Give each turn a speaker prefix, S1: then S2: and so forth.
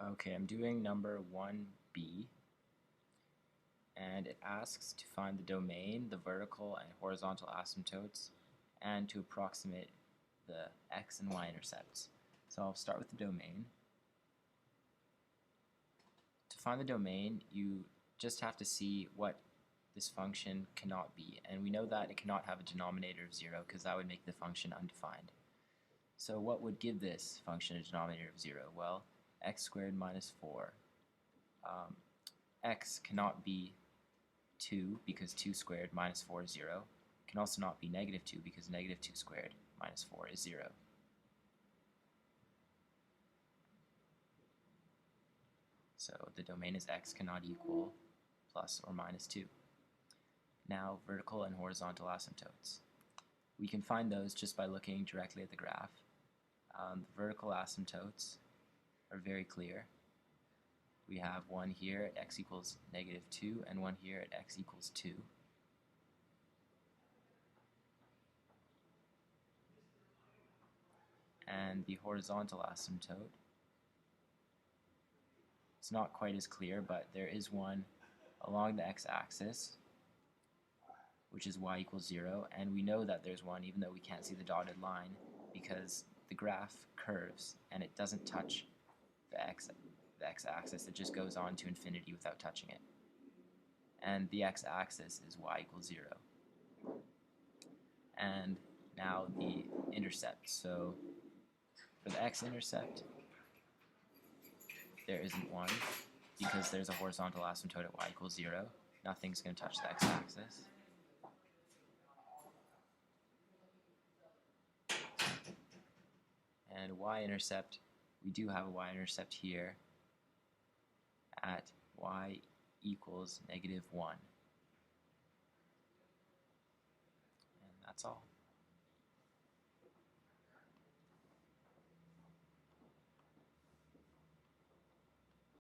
S1: Okay, I'm doing number 1b, and it asks to find the domain, the vertical and horizontal asymptotes, and to approximate the x and y intercepts. So I'll start with the domain. To find the domain, you just have to see what this function cannot be, and we know that it cannot have a denominator of 0 because that would make the function undefined. So what would give this function a denominator of 0? Well, x squared minus 4. X cannot be 2 because 2 squared minus 4 is 0. It can also not be negative 2 because negative 2 squared minus 4 is 0. So the domain is x cannot equal plus or minus 2. Now vertical and horizontal asymptotes. We can find those just by looking directly at the graph. The vertical asymptotes are very clear. We have one here at x equals negative 2 and one here at x equals 2. And the horizontal asymptote, it's not quite as clear, but there is one along the x-axis, which is y equals 0, and we know that there's one even though we can't see the dotted line because the graph curves and it doesn't touch the x-axis, it just goes on to infinity without touching it. And the x-axis is y equals 0. And now the intercept. So for the x-intercept, there isn't one because there's a horizontal asymptote at y equals 0. Nothing's going to touch the x-axis. And y-intercept, we do have a y-intercept here at y equals negative 1. And that's all.